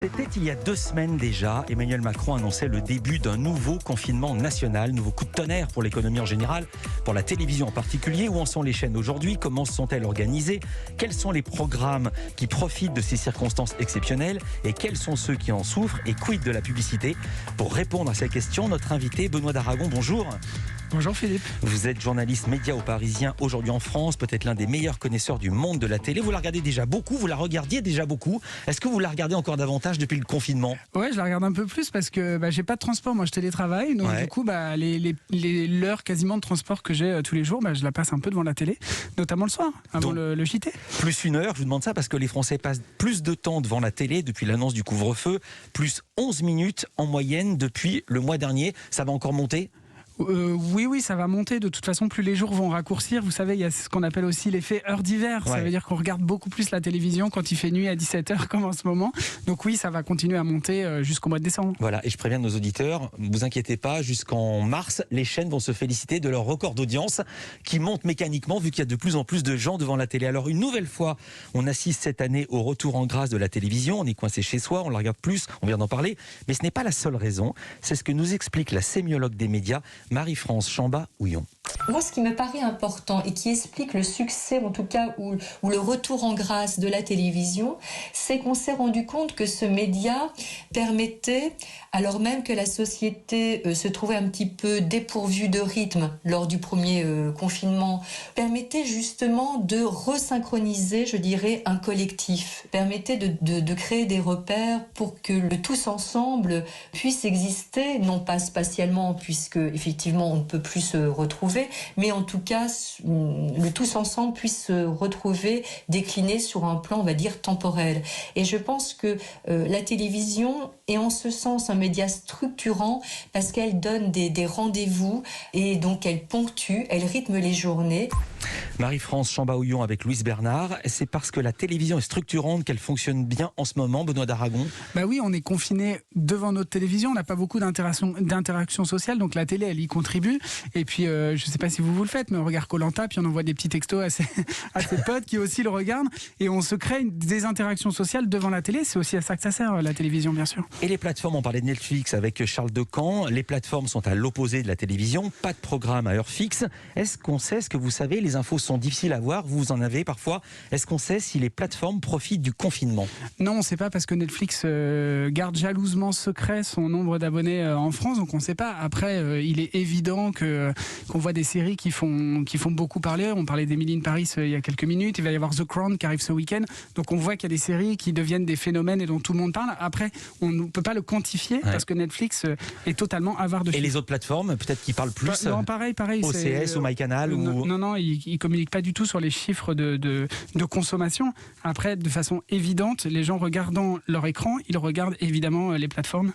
C'était il y a 2 semaines déjà. Emmanuel Macron annonçait le début d'un nouveau confinement national, nouveau coup de tonnerre pour l'économie en général, pour la télévision en particulier. Où en sont les chaînes aujourd'hui? Comment sont-elles organisées? Quels sont les programmes qui profitent de ces circonstances exceptionnelles? Et quels sont ceux qui en souffrent? Et quid de la publicité? Pour répondre à ces questions, notre invité Benoît d'Aragon, bonjour. Bonjour Philippe. Vous êtes journaliste média au Parisien, aujourd'hui en France, peut-être l'un des meilleurs connaisseurs du monde de la télé. Vous la regardez déjà beaucoup, vous la regardiez déjà beaucoup. Est-ce que vous la regardez encore davantage depuis le confinement? Ouais, je la regarde un peu plus parce que j'ai pas de transport, moi je télétravaille, donc du coup l'heure quasiment de transport que j'ai tous les jours, je la passe un peu devant la télé, notamment le soir, avant le JT. Plus 1 heure, je vous demande ça parce que les Français passent plus de temps devant la télé depuis l'annonce du couvre-feu, plus 11 minutes en moyenne depuis le mois dernier. Ça va encore monter? Oui, ça va monter. De toute façon, plus les jours vont raccourcir. Vous savez, il y a ce qu'on appelle aussi l'effet heure d'hiver. Ça veut dire qu'on regarde beaucoup plus la télévision quand il fait nuit à 17h comme en ce moment. Donc oui, ça va continuer à monter jusqu'au mois de décembre. Voilà, et je préviens nos auditeurs, ne vous inquiétez pas, jusqu'en mars, les chaînes vont se féliciter de leur record d'audience qui monte mécaniquement vu qu'il y a de plus en plus de gens devant la télé. Alors une nouvelle fois, on assiste cette année au retour en grâce de la télévision. On est coincé chez soi, on la regarde plus, on vient d'en parler. Mais ce n'est pas la seule raison. C'est ce que nous explique la sémiologue des médias, Marie-France Chamba-Houillon. Moi, ce qui me paraît important et qui explique le succès, en tout cas, ou le retour en grâce de la télévision, c'est qu'on s'est rendu compte que ce média permettait, alors même que la société se trouvait un petit peu dépourvue de rythme lors du premier confinement, permettait justement de resynchroniser, je dirais, un collectif, permettait de créer des repères pour que le tous ensemble puisse exister, non pas spatialement, puisque effectivement on ne peut plus se retrouver, mais en tout cas le tous ensemble puisse se retrouver décliné sur un plan, on va dire, temporel. Et je pense que la télévision est en ce sens un média structurant parce qu'elle donne des rendez-vous et donc elle ponctue, elle rythme les journées. Marie-France Chamba-Houillon avec Louise Bernard. C'est parce que la télévision est structurante qu'elle fonctionne bien en ce moment, Benoît d'Aragon? Oui, on est confiné devant notre télévision, on n'a pas beaucoup d'interaction sociale, donc la télé, elle y contribue. Et puis, je ne sais pas si vous le faites, mais on regarde Koh-Lanta, puis on envoie des petits textos à ses potes qui aussi le regardent, et on se crée des interactions sociales devant la télé. C'est aussi à ça que ça sert, la télévision, bien sûr. Et les plateformes, on parlait de Netflix avec Charles Decamp, les plateformes sont à l'opposé de la télévision, pas de programme à heure fixe. Est-ce que vous savez, les infos sont difficiles à voir, vous en avez parfois, est-ce qu'on sait si les plateformes profitent du confinement? Non, on ne sait pas parce que Netflix garde jalousement secret son nombre d'abonnés en France, donc on ne sait pas. Après, il est évident qu'on voit des séries qui font beaucoup parler. On parlait d'Emily in Paris il y a quelques minutes, il va y avoir The Crown qui arrive ce week-end, donc on voit qu'il y a des séries qui deviennent des phénomènes et dont tout le monde parle. Après, on ne peut pas le quantifier parce que Netflix est totalement avare de chiffres. Et les autres plateformes, peut-être qu'ils parlent plus? Non, pareil. OCS ou MyCanal Non, ils communiquent pas du tout sur les chiffres de consommation. Après, de façon évidente, les gens regardant leur écran, ils regardent évidemment les plateformes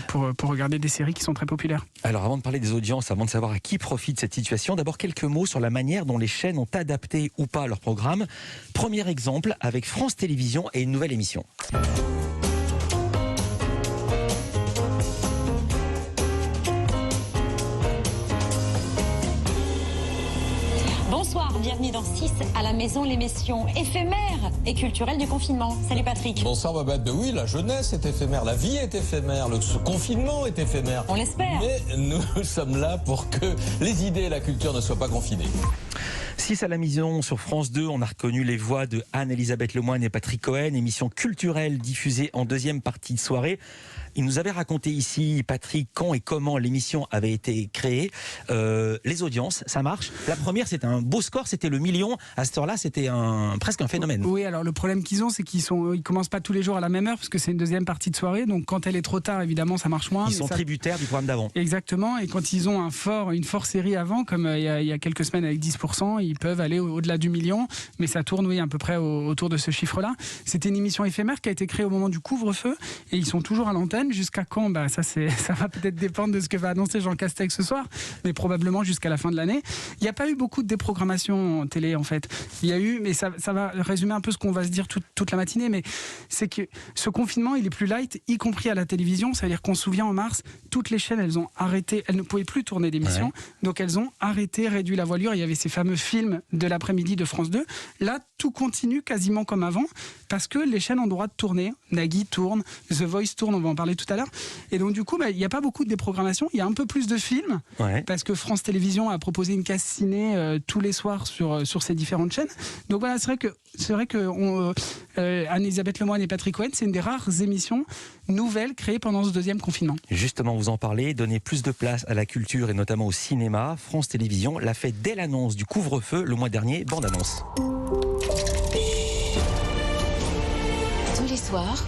pour regarder des séries qui sont très populaires. Alors avant de parler des audiences, avant de savoir à qui profite cette situation, d'abord quelques mots sur la manière dont les chaînes ont adapté ou pas leur programme. Premier exemple avec France Télévisions et une nouvelle émission. Bonsoir, bienvenue dans 6 à la maison, l'émission éphémère et culturelle du confinement. Salut Patrick. Bonsoir Babette. Oui, la jeunesse est éphémère, la vie est éphémère, ce confinement est éphémère. On l'espère. Mais nous sommes là pour que les idées et la culture ne soient pas confinées. 6 à la maison sur France 2, on a reconnu les voix de Anne-Elisabeth Lemoine et Patrick Cohen, émission culturelle diffusée en deuxième partie de soirée. Il nous avait raconté ici, Patrick, quand et comment l'émission avait été créée. Les audiences, ça marche. La première, c'était un beau score, c'était le million. À cette heure-là, c'était presque un phénomène. Oui, alors le problème qu'ils ont, c'est qu'ils commencent pas tous les jours à la même heure, parce que c'est une deuxième partie de soirée. Donc quand elle est trop tard, évidemment, ça marche moins. Ils sont tributaires du programme d'avant. Exactement. Et quand ils ont une forte série avant, comme il y a quelques semaines avec 10%, ils peuvent aller au-delà du million. Mais ça tourne, à peu près autour de ce chiffre-là. C'était une émission éphémère qui a été créée au moment du couvre-feu. Et ils sont toujours à l'antenne. Jusqu'à quand? Ça va peut-être dépendre de ce que va annoncer Jean Castex ce soir, mais probablement jusqu'à la fin de l'année. Il n'y a pas eu beaucoup de déprogrammation en télé, en fait. Il y a eu, mais ça va résumer un peu ce qu'on va se dire toute la matinée, mais c'est que ce confinement, il est plus light, y compris à la télévision. Ça veut dire qu'on se souvient en mars, toutes les chaînes, elles ont arrêté, elles ne pouvaient plus tourner d'émissions, donc elles ont arrêté, réduit la voilure. Il y avait ces fameux films de l'après-midi de France 2. Là, tout continue quasiment comme avant, parce que les chaînes ont le droit de tourner. Nagui tourne, The Voice tourne, on va en parler tout à l'heure. Et donc du coup, il n'y a pas beaucoup de déprogrammation, il y a un peu plus de films, parce que France Télévisions a proposé une case ciné tous les soirs sur ces différentes chaînes. Donc voilà, c'est vrai que Anne-Elisabeth Lemoine et Patrick Cohen, c'est une des rares émissions nouvelles créées pendant ce deuxième confinement. Justement, vous en parlez, donner plus de place à la culture et notamment au cinéma. France Télévisions l'a fait dès l'annonce du couvre-feu le mois dernier, bande-annonce. Tous les soirs,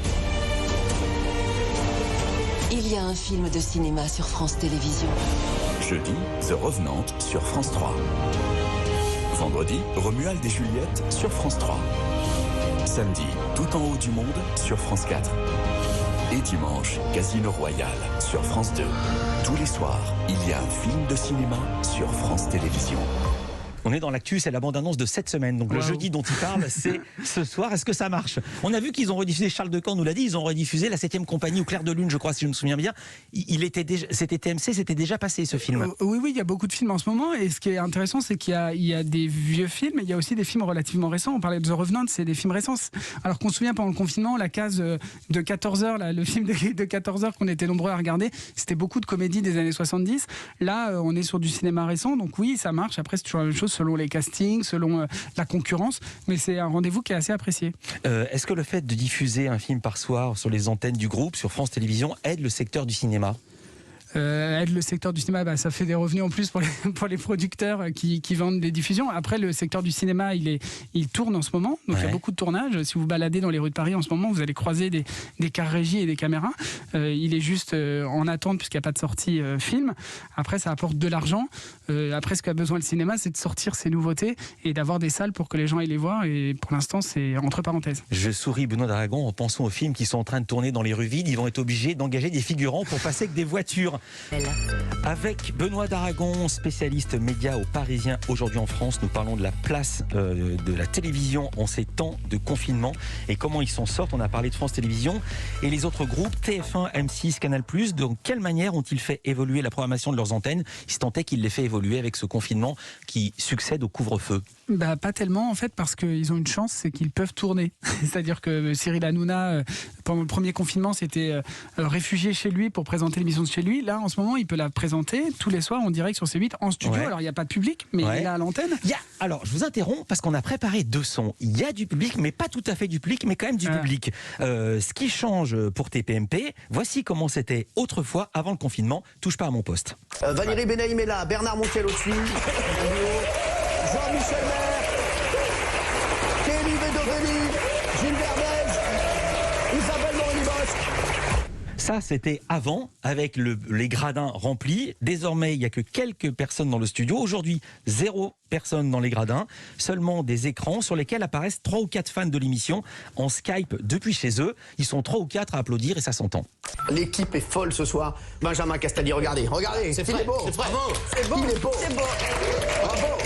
il y a un film de cinéma sur France Télévisions. Jeudi, The Revenant sur France 3. Vendredi, Romuald et Juliette sur France 3. Samedi, Tout en haut du monde sur France 4. Et dimanche, Casino Royale sur France 2. Tous les soirs, il y a un film de cinéma sur France Télévisions. On est dans l'actu, c'est la bande-annonce de cette semaine. Donc le jeudi dont il parle, c'est ce soir. Est-ce que ça marche? On a vu qu'ils ont rediffusé, Charles Decamp nous l'a dit, ils ont rediffusé La 7e compagnie ou Clair de Lune, je crois, si je me souviens bien. C'était TMC, c'était déjà passé ce film. Oui, il y a beaucoup de films en ce moment. Et ce qui est intéressant, c'est qu'il y a des vieux films, mais il y a aussi des films relativement récents. On parlait de The Revenant, c'est des films récents. Alors qu'on se souvient, pendant le confinement, la case de 14h, le film de 14h qu'on était nombreux à regarder, c'était beaucoup de comédies des années 70. Là, on est sur du cinéma récent. Donc oui, ça marche. Après, c'est toujours la même chose selon les castings, selon la concurrence, mais c'est un rendez-vous qui est assez apprécié. Est-ce que le fait de diffuser un film par soir sur les antennes du groupe, sur France Télévisions, aide le secteur du cinéma ? Aide le secteur du cinéma, ça fait des revenus en plus pour les producteurs qui vendent des diffusions. Après, le secteur du cinéma, il tourne en ce moment, donc il y a beaucoup de tournages. Si vous baladez dans les rues de Paris en ce moment, vous allez croiser des cars régie et des caméras. Il est juste en attente puisqu'il n'y a pas de sortie film. Après, ça apporte de l'argent. Après, ce qu'a besoin le cinéma, c'est de sortir ses nouveautés et d'avoir des salles pour que les gens aillent les voir. Et pour l'instant, c'est entre parenthèses. Je souris, Benoît d'Aragon, en pensant aux films qui sont en train de tourner dans les rues vides. Ils vont être obligés d'engager des figurants pour passer avec des voitures. Avec Benoît d'Aragon, spécialiste média au Parisien aujourd'hui en France, nous parlons de la place de la télévision en ces temps de confinement et comment ils s'en sortent. On a parlé de France Télévisions et les autres groupes, TF1, M6, Canal+. De quelle manière ont-ils fait évoluer la programmation de leurs antennes, si tant est qu'ils les fait évoluer avec ce confinement qui succède au couvre-feu? Pas tellement en fait, parce qu'ils ont une chance, c'est qu'ils peuvent tourner. C'est-à-dire que Cyril Hanouna, pendant le premier confinement, s'était réfugié chez lui pour présenter l'émission de chez lui. Là, en ce moment, il peut la présenter tous les soirs en direct sur C8 en studio. Alors, il n'y a pas de public, mais il est là à l'antenne. Alors, je vous interromps parce qu'on a préparé 2 sons. Il y a du public, mais pas tout à fait du public, mais quand même du public. Ce qui change pour TPMP, voici comment c'était autrefois, avant le confinement. Touche pas à mon poste. Valérie Benaïm est là, Bernard Montiel au-dessus, Jean-Michel Maire, Kelly Vedovelli, Gilles Verdez, Isabelle Morini-Bosque. Ça, c'était avant, avec les gradins remplis. Désormais, il n'y a que quelques personnes dans le studio. Aujourd'hui, 0 personne dans les gradins. Seulement des écrans sur lesquels apparaissent 3 ou 4 fans de l'émission en Skype depuis chez eux. Ils sont 3 ou 4 à applaudir et ça s'entend. L'équipe est folle ce soir. Benjamin Castaldi, regardez, c'est beau. C'est beau. C'est beau. Il est beau. C'est beau. Bravo.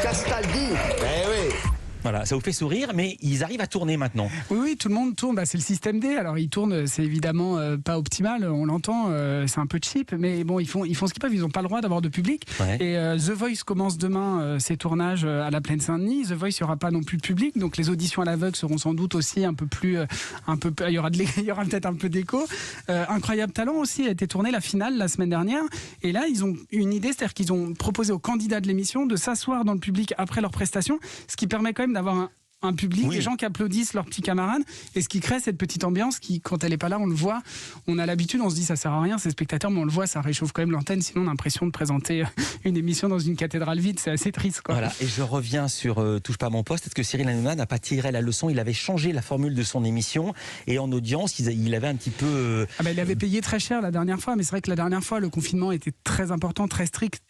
Castaldi. Eh oui. Voilà, ça vous fait sourire, mais ils arrivent à tourner maintenant. Oui, tout le monde tourne. C'est le système D. Alors, ils tournent, c'est évidemment pas optimal. On l'entend, c'est un peu cheap, mais bon, ils font ce qu'ils peuvent. Ils n'ont pas le droit d'avoir de public. Et The Voice commence demain ses tournages à la Plaine-Saint-Denis. The Voice, il n'y aura pas non plus de public, donc les auditions à l'aveugle seront sans doute aussi un peu plus, il y aura peut-être un peu d'écho. Incroyable Talent aussi a été tourné la finale la semaine dernière. Et là, ils ont une idée, c'est-à-dire qu'ils ont proposé aux candidats de l'émission de s'asseoir dans le public après leur prestation, ce qui permet quand même d'avoir un public, des gens qui applaudissent leurs petits camarades, et ce qui crée cette petite ambiance qui, quand elle est pas là, on le voit, on a l'habitude, on se dit ça sert à rien, ces spectateurs, mais on le voit, ça réchauffe quand même l'antenne, sinon on a l'impression de présenter une émission dans une cathédrale vide, c'est assez triste, quoi. Voilà, et je reviens sur Touche pas à mon poste. Est-ce que Cyril Hanouna n'a pas tiré la leçon? Il avait changé la formule de son émission, et en audience, il avait un petit peu... il avait payé très cher la dernière fois, mais c'est vrai que la dernière fois, le confinement était très important, très strict.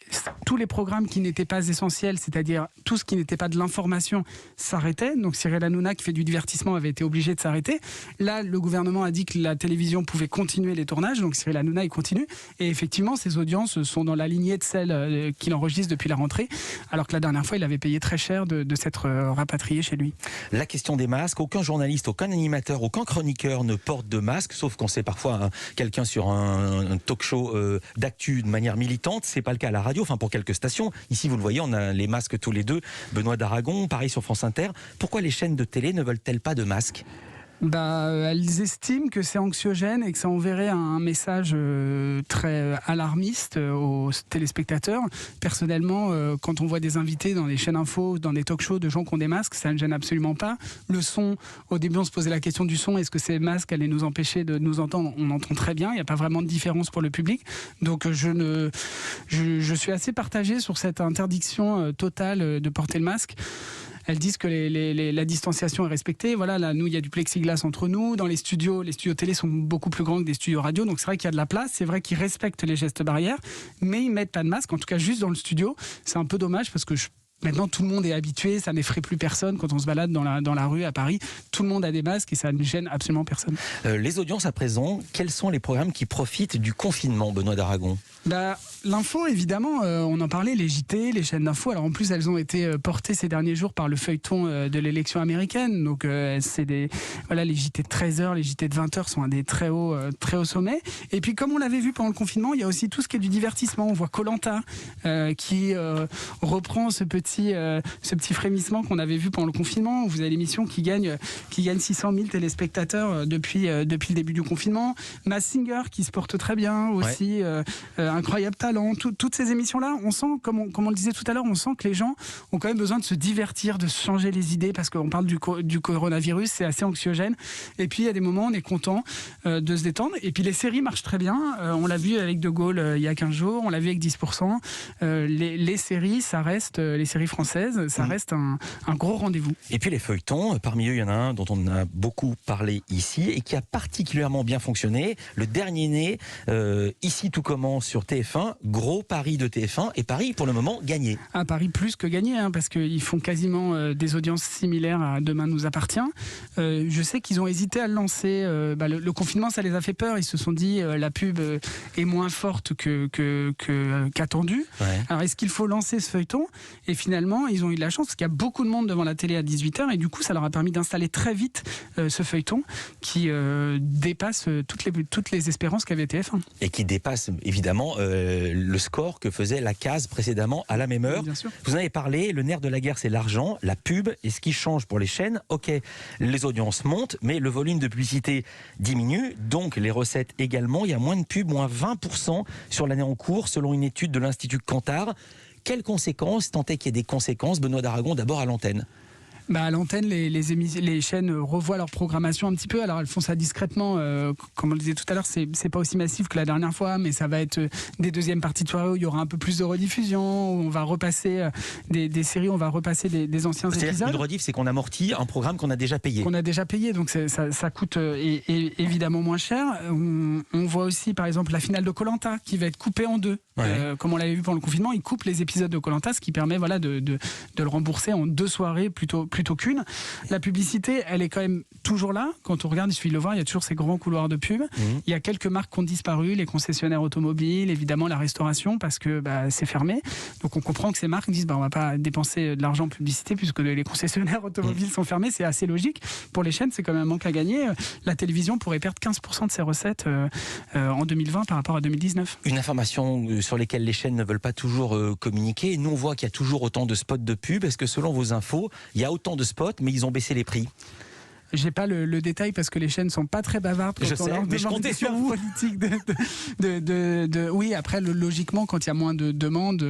Tous les programmes qui n'étaient pas essentiels, c'est-à-dire tout ce qui n'était pas de l'information, s'arrêtait. Donc Cyril Hanouna, qui fait du divertissement, avait été obligé de s'arrêter. Là, le gouvernement a dit que la télévision pouvait continuer les tournages, donc Cyril Hanouna, il continue. Et effectivement, ses audiences sont dans la lignée de celles qu'il enregistre depuis la rentrée, alors que la dernière fois, il avait payé très cher de s'être rapatrié chez lui. La question des masques, aucun journaliste, aucun animateur, aucun chroniqueur ne porte de masque, sauf quand c'est parfois quelqu'un sur un talk show d'actu de manière militante. C'est pas le cas à la radio, enfin pour quelques stations. Ici, vous le voyez, on a les masques tous les deux. Benoît d'Aragon, pareil sur France Inter. Pourquoi les chaînes de télé ne veulent-elles pas de masques? Elles estiment que c'est anxiogène et que ça enverrait un message très alarmiste aux téléspectateurs. Personnellement, quand on voit des invités dans des chaînes info, dans des talk-shows de gens qui ont des masques, ça ne gêne absolument pas. Le son, au début on se posait la question du son, est-ce que ces masques allaient nous empêcher de nous entendre? On entend très bien, il n'y a pas vraiment de différence pour le public. Donc je suis assez partagé sur cette interdiction totale de porter le masque. Elles disent que la distanciation est respectée. Voilà, là, nous, il y a du plexiglas entre nous. Dans les studios télé sont beaucoup plus grands que des studios radio. Donc, c'est vrai qu'il y a de la place. C'est vrai qu'ils respectent les gestes barrières. Mais ils mettent pas de masque. En tout cas, juste dans le studio. C'est un peu dommage parce que maintenant, tout le monde est habitué. Ça n'effraie plus personne. Quand on se balade dans la rue à Paris, tout le monde a des masques et ça ne gêne absolument personne. Les audiences à présent, quels sont les programmes qui profitent du confinement, Benoît d'Aragon? L'info, évidemment, on en parlait, les JT, les chaînes d'info. Alors en plus, elles ont été portées ces derniers jours par le feuilleton de l'élection américaine. Donc c'est les JT de 13h, les JT de 20h sont à des très hauts sommets. Et puis comme on l'avait vu pendant le confinement, il y a aussi tout ce qui est du divertissement. On voit Koh-Lanta qui reprend ce petit frémissement qu'on avait vu pendant le confinement. Vous avez l'émission qui gagne 600 000 téléspectateurs depuis le début du confinement. Masked Singer qui se porte très bien aussi. Incroyable Talent, toutes ces émissions-là, on sent, comme on le disait tout à l'heure, on sent que les gens ont quand même besoin de se divertir, de se changer les idées, parce qu'on parle du coronavirus, c'est assez anxiogène. Et puis, il y a des moments, on est content de se détendre. Et puis, les séries marchent très bien. On l'a vu avec De Gaulle il y a 15 jours, on l'a vu avec 10%. Les séries, ça reste, les séries françaises, ça reste un gros rendez-vous. Et puis, les feuilletons, parmi eux, il y en a un dont on a beaucoup parlé ici et qui a particulièrement bien fonctionné. Le dernier né, Ici tout commence sur TF1, gros pari de TF1 et Paris pour le moment gagné. Un pari plus que gagné, parce qu'ils font quasiment des audiences similaires à Demain nous appartient. Je sais qu'ils ont hésité à le lancer. Le confinement, ça les a fait peur. Ils se sont dit la pub est moins forte qu'attendue. Ouais. Alors est-ce qu'il faut lancer ce feuilleton? Et finalement, ils ont eu de la chance parce qu'il y a beaucoup de monde devant la télé à 18h et du coup, ça leur a permis d'installer très vite ce feuilleton qui dépasse toutes les espérances qu'avait TF1. Et qui dépasse évidemment le score que faisait la case précédemment à la même heure. Bien sûr. Vous en avez parlé, le nerf de la guerre c'est l'argent, la pub, et ce qui change pour les chaînes, ok, les audiences montent, mais le volume de publicité diminue, donc les recettes également, il y a moins de pubs, moins 20% sur l'année en cours, selon une étude de l'Institut Kantar. Quelles conséquences, tant est qu'il y ait des conséquences, Benoît d'Aragon, d'abord à l'antenne? À l'antenne, les chaînes revoient leur programmation un petit peu. Alors elles font ça discrètement, comme on le disait tout à l'heure, c'est pas aussi massif que la dernière fois, mais ça va être des deuxièmes parties de soirée où il y aura un peu plus de rediffusion, où on va repasser des séries, on va repasser des anciens épisodes. Une rediff, c'est qu'on amortit un programme qu'on a déjà payé. Donc ça coûte évidemment moins cher. On voit aussi par exemple la finale de Koh-Lanta qui va être coupée en deux. Ouais. Comme on l'avait vu pendant le confinement, ils coupent les épisodes de Koh-Lanta, ce qui permet de le rembourser en 2 soirées plutôt qu'une. La publicité, elle est quand même toujours là. Quand on regarde, il suffit de le voir, il y a toujours ces grands couloirs de pub. Il y a quelques marques qui ont disparu, les concessionnaires automobiles, évidemment la restauration, parce que c'est fermé. Donc on comprend que ces marques disent on va pas dépenser de l'argent en publicité puisque les concessionnaires automobiles sont fermés. C'est assez logique. Pour les chaînes, c'est quand même un manque à gagner. La télévision pourrait perdre 15% de ses recettes en 2020 par rapport à 2019. Une information sur laquelle les chaînes ne veulent pas toujours communiquer. Nous, on voit qu'il y a toujours autant de spots de pub. Est-ce que selon vos infos, il y a autant de spots, mais ils ont baissé les prix? J'ai pas le détail parce que les chaînes sont pas très bavardes. Je sais, mais je comptais sur vous. Oui, après, logiquement, quand il y a moins de demandes,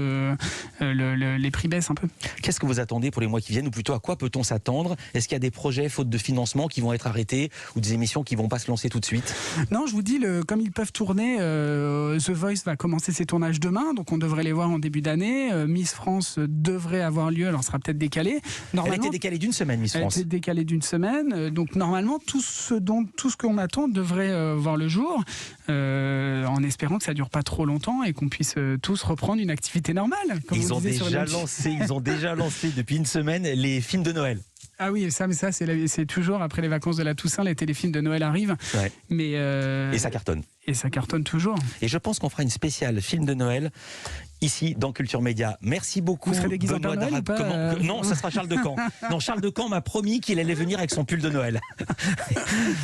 les prix baissent un peu. Qu'est-ce que vous attendez pour les mois qui viennent, ou plutôt à quoi peut-on s'attendre? Est-ce qu'il y a des projets, faute de financement, qui vont être arrêtés, ou des émissions qui vont pas se lancer tout de suite? Non, je vous dis, comme ils peuvent tourner, The Voice va commencer ses tournages demain, donc on devrait les voir en début d'année. Miss France devrait avoir lieu, alors sera peut-être décalé. Elle était décalée d'une semaine, Miss France. Elle était décalée d'une semaine. Donc normalement, tout ce qu'on attend devrait voir le jour, en espérant que ça dure pas trop longtemps et qu'on puisse tous reprendre une activité normale. Ils ont déjà lancé depuis une semaine les films de Noël. Ah oui, c'est toujours après les vacances de la Toussaint, les téléfilms de Noël arrivent. Ouais. Mais et ça cartonne. Et ça cartonne toujours. Et je pense qu'on fera une spéciale film de Noël ici dans Culture Média. Merci beaucoup. Vous serez déguisé en Père Noël ou pas Non, ça sera Charles de Camp. Non, Charles de Camp m'a promis qu'il allait venir avec son pull de Noël.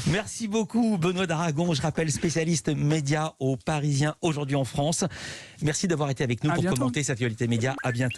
Merci beaucoup Benoît d'Aragon, je rappelle spécialiste média au Parisien aujourd'hui en France. Merci d'avoir été avec nous pour commenter cette actualité média. À bientôt.